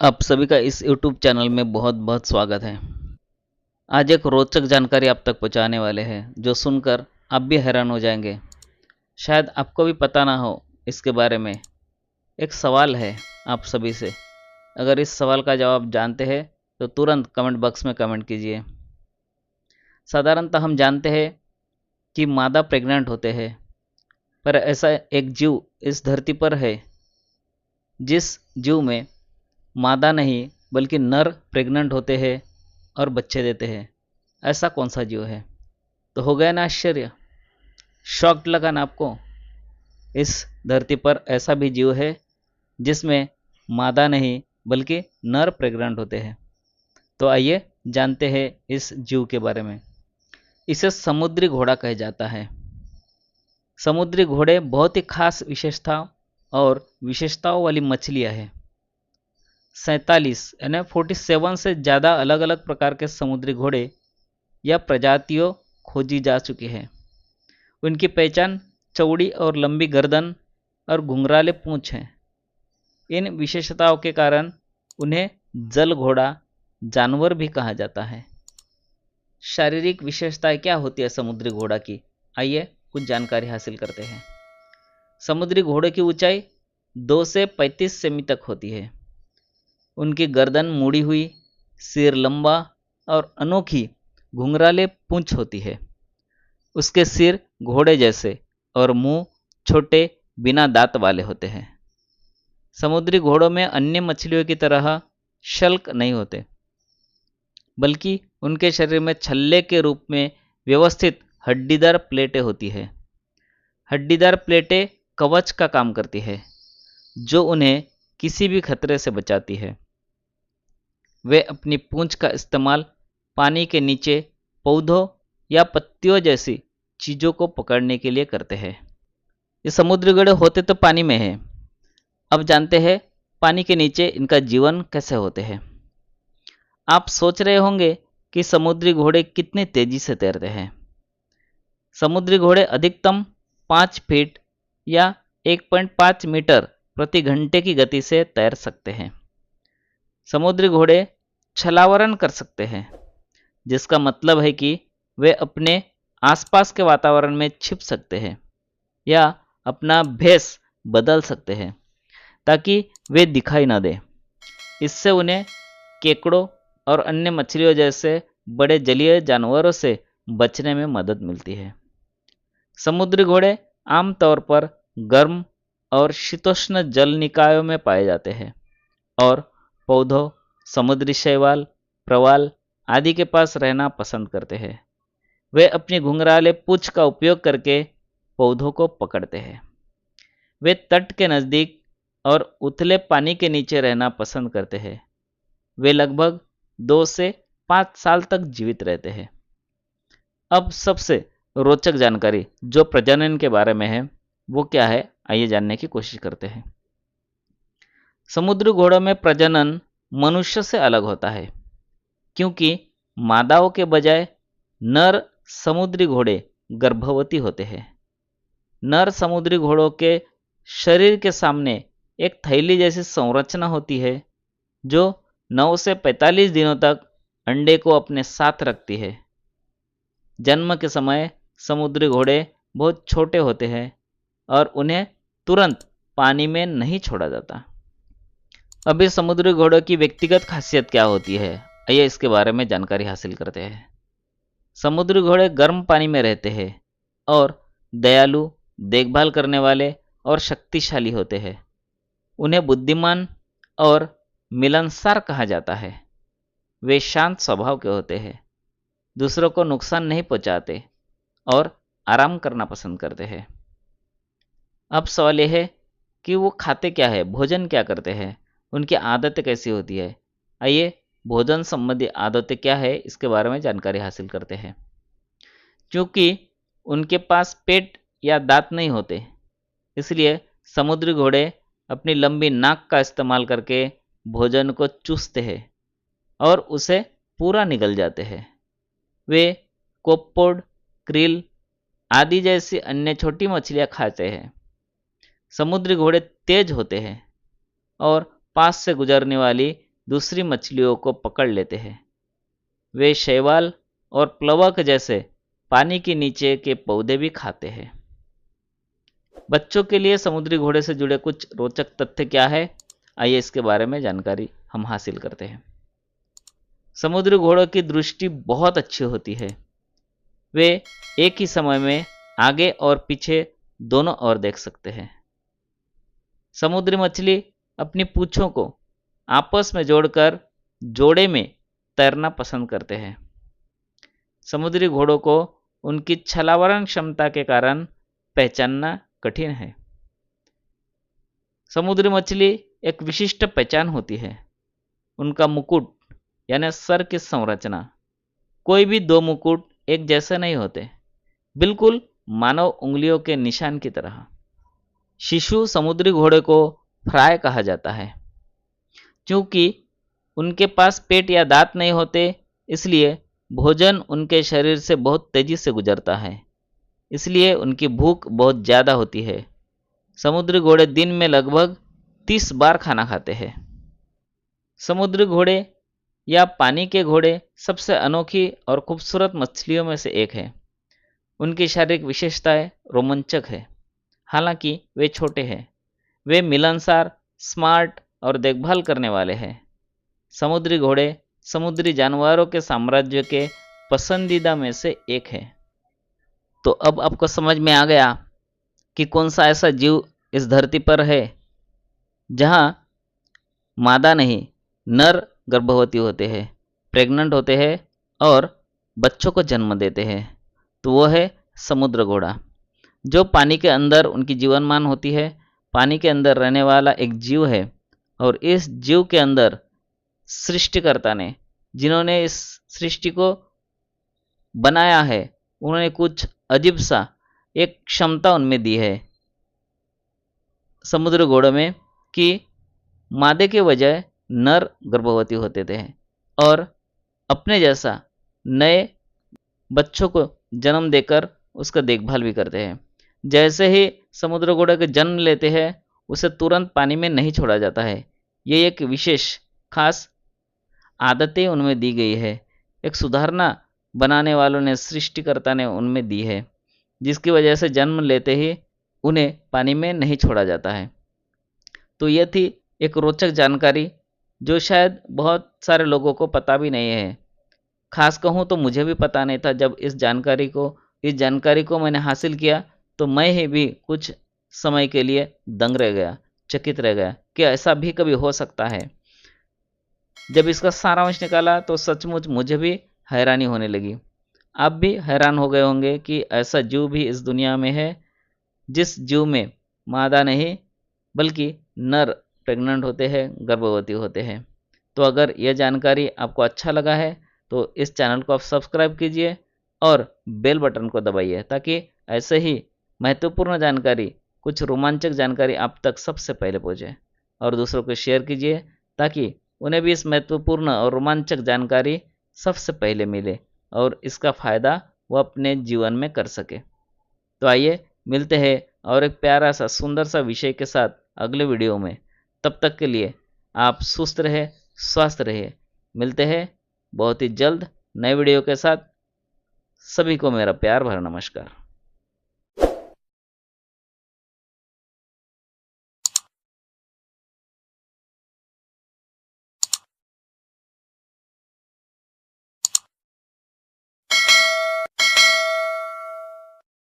आप सभी का इस YouTube चैनल में बहुत बहुत स्वागत है। आज एक रोचक जानकारी आप तक पहुंचाने वाले हैं जो सुनकर आप भी हैरान हो जाएंगे। शायद आपको भी पता ना हो इसके बारे में। एक सवाल है आप सभी से। अगर इस सवाल का जवाब जानते हैं तो तुरंत कमेंट बॉक्स में कमेंट कीजिए। साधारणतः हम जानते हैं कि मादा प्रेग्नेंट होते हैं, पर ऐसा एक जीव इस धरती पर है जिस जीव में मादा नहीं बल्कि नर प्रेग्नेंट होते हैं और बच्चे देते हैं। ऐसा कौन सा जीव है? तो हो गया ना आश्चर्य, शॉक्ड लगा ना आपको? इस धरती पर ऐसा भी जीव है जिसमें मादा नहीं बल्कि नर प्रेग्नेंट होते हैं। तो आइए जानते हैं इस जीव के बारे में। इसे समुद्री घोड़ा कहा जाता है। समुद्री घोड़े बहुत ही खास विशेषताओं वाली मछलियां हैं। 47 यानी 47 से ज़्यादा अलग अलग प्रकार के समुद्री घोड़े या प्रजातियों खोजी जा चुकी है। उनकी पहचान चौड़ी और लंबी गर्दन और घुंघराले पूंछ है। इन विशेषताओं के कारण उन्हें जल घोड़ा जानवर भी कहा जाता है। शारीरिक विशेषताएं क्या होती है समुद्री घोड़ा की? आइए कुछ जानकारी हासिल करते हैं। समुद्री घोड़े की ऊंचाई 2 से 35 सेमी तक होती है। उनकी गर्दन मुड़ी हुई, सिर लंबा और अनोखी घुंघराले पूंछ होती है। उसके सिर घोड़े जैसे और मुंह छोटे बिना दांत वाले होते हैं। समुद्री घोड़ों में अन्य मछलियों की तरह शल्क नहीं होते, बल्कि उनके शरीर में छल्ले के रूप में व्यवस्थित हड्डीदार प्लेटें होती है। हड्डीदार प्लेटें कवच का काम करती है, जो उन्हें किसी भी खतरे से बचाती है। वे अपनी पूंछ का इस्तेमाल पानी के नीचे पौधों या पत्तियों जैसी चीज़ों को पकड़ने के लिए करते हैं। ये समुद्री घोड़े होते तो पानी में हैं। अब जानते हैं पानी के नीचे इनका जीवन कैसे होते हैं। आप सोच रहे होंगे कि समुद्री घोड़े कितनी तेजी से तैरते हैं। समुद्री घोड़े अधिकतम 5 फीट या 1.5 मीटर प्रति घंटे की गति से तैर सकते हैं। समुद्री घोड़े छलावरण कर सकते हैं, जिसका मतलब है कि वे अपने आसपास के वातावरण में छिप सकते हैं या अपना भेष बदल सकते हैं ताकि वे दिखाई न दें। इससे उन्हें केकड़ों और अन्य मछलियों जैसे बड़े जलीय जानवरों से बचने में मदद मिलती है। समुद्री घोड़े आमतौर पर गर्म और शीतोष्ण जल निकायों में पाए जाते हैं और पौधों, समुद्री शैवाल, प्रवाल आदि के पास रहना पसंद करते हैं। वे अपनी घुंघराले पूंछ का उपयोग करके पौधों को पकड़ते हैं। वे तट के नज़दीक और उथले पानी के नीचे रहना पसंद करते हैं। वे लगभग 2 से 5 साल तक जीवित रहते हैं। अब सबसे रोचक जानकारी जो प्रजनन के बारे में है वो क्या है, आइए जानने की कोशिश करते हैं। समुद्री घोड़ों में प्रजनन मनुष्य से अलग होता है, क्योंकि मादाओं के बजाय नर समुद्री घोड़े गर्भवती होते हैं। नर समुद्री घोड़ों के शरीर के सामने एक थैली जैसी संरचना होती है जो 9 से 45 दिनों तक अंडे को अपने साथ रखती है। जन्म के समय समुद्री घोड़े बहुत छोटे होते हैं और उन्हें तुरंत पानी में नहीं छोड़ा जाता। अभी समुद्री घोड़ों की व्यक्तिगत खासियत क्या होती है, आइए इसके बारे में जानकारी हासिल करते हैं। समुद्री घोड़े गर्म पानी में रहते हैं और दयालु, देखभाल करने वाले और शक्तिशाली होते हैं। उन्हें बुद्धिमान और मिलनसार कहा जाता है। वे शांत स्वभाव के होते हैं, दूसरों को नुकसान नहीं पहुंचाते और आराम करना पसंद करते हैं। अब सवाल यह है कि वो खाते क्या है, भोजन क्या करते हैं, उनकी आदतें कैसी होती है। आइए भोजन संबंधी आदतें क्या है इसके बारे में जानकारी हासिल करते हैं। क्योंकि उनके पास पेट या दांत नहीं होते, इसलिए समुद्री घोड़े अपनी लंबी नाक का इस्तेमाल करके भोजन को चूसते हैं और उसे पूरा निगल जाते हैं। वे कोप्पोड, क्रिल आदि जैसी अन्य छोटी मछलियां खाते हैं। समुद्री घोड़े तेज होते हैं और पास से गुजरने वाली दूसरी मछलियों को पकड़ लेते हैं। वे शैवाल और प्लवक जैसे पानी के नीचे के पौधे भी खाते हैं। बच्चों के लिए समुद्री घोड़े से जुड़े कुछ रोचक तथ्य क्या है, आइए इसके बारे में जानकारी हम हासिल करते हैं। समुद्री घोड़ों की दृष्टि बहुत अच्छी होती है। वे एक ही समय में आगे और पीछे दोनों ओर देख सकते हैं। समुद्री मछली अपनी पूंछों को आपस में जोड़कर जोड़े में तैरना पसंद करते हैं। समुद्री घोड़ों को उनकी छलावरण क्षमता के कारण पहचानना कठिन है। समुद्री मछली एक विशिष्ट पहचान होती है। उनका मुकुट यानी सर की संरचना, कोई भी दो मुकुट एक जैसे नहीं होते, बिल्कुल मानव उंगलियों के निशान की तरह। शिशु समुद्री घोड़े को फ्राय कहा जाता है। क्योंकि उनके पास पेट या दांत नहीं होते, इसलिए भोजन उनके शरीर से बहुत तेजी से गुजरता है, इसलिए उनकी भूख बहुत ज़्यादा होती है। समुद्री घोड़े दिन में लगभग 30 बार खाना खाते हैं। समुद्री घोड़े या पानी के घोड़े सबसे अनोखी और खूबसूरत मछलियों में से एक है। उनकी शारीरिक विशेषताएं रोमांचक है। हालांकि वे छोटे हैं, वे मिलनसार, स्मार्ट और देखभाल करने वाले हैं। समुद्री घोड़े समुद्री जानवरों के साम्राज्य के पसंदीदा में से एक है। तो अब आपको समझ में आ गया कि कौन सा ऐसा जीव इस धरती पर है जहां मादा नहीं, नर गर्भवती होते हैं, प्रेग्नेंट होते हैं और बच्चों को जन्म देते हैं। तो वो है समुद्र घोड़ा, जो पानी के अंदर उनकी जीवनमान होती है। पानी के अंदर रहने वाला एक जीव है, और इस जीव के अंदर सृष्टिकर्ता ने, जिन्होंने इस सृष्टि को बनाया है, उन्होंने कुछ अजीब सा एक क्षमता उनमें दी है समुद्र घोड़ों में, कि मादे के बजाय नर गर्भवती होते थे और अपने जैसा नए बच्चों को जन्म देकर उसका देखभाल भी करते हैं। जैसे ही समुद्र घोड़े के जन्म लेते हैं, उसे तुरंत पानी में नहीं छोड़ा जाता है। ये एक विशेष खास आदतें उनमें दी गई है, एक सुधारना बनाने वालों ने, सृष्टिकर्ता ने उनमें दी है, जिसकी वजह से जन्म लेते ही उन्हें पानी में नहीं छोड़ा जाता है। तो यह थी एक रोचक जानकारी, जो शायद बहुत सारे लोगों को पता भी नहीं है। खास कहूँ तो मुझे भी पता नहीं था। जब इस जानकारी को मैंने हासिल किया, तो मैं ही भी कुछ समय के लिए दंग रह गया, चकित रह गया कि ऐसा भी कभी हो सकता है। जब इसका सारांश निकाला तो सचमुच मुझे भी हैरानी होने लगी। आप भी हैरान हो गए होंगे कि ऐसा जीव भी इस दुनिया में है, जिस जीव में मादा नहीं बल्कि नर प्रेग्नेंट होते हैं, गर्भवती होते हैं। तो अगर यह जानकारी आपको अच्छा लगा है तो इस चैनल को आप सब्सक्राइब कीजिए और बेल बटन को दबाइए, ताकि ऐसे ही महत्वपूर्ण जानकारी, कुछ रोमांचक जानकारी आप तक सबसे पहले पहुंचे। और दूसरों को शेयर कीजिए ताकि उन्हें भी इस महत्वपूर्ण और रोमांचक जानकारी सबसे पहले मिले और इसका फ़ायदा वो अपने जीवन में कर सके। तो आइए मिलते हैं और एक प्यारा सा सुंदर सा विषय के साथ अगले वीडियो में। तब तक के लिए आप सुस्त रहे, स्वस्थ रहिए। मिलते हैं बहुत ही जल्द नए वीडियो के साथ। सभी को मेरा प्यार भरा नमस्कार।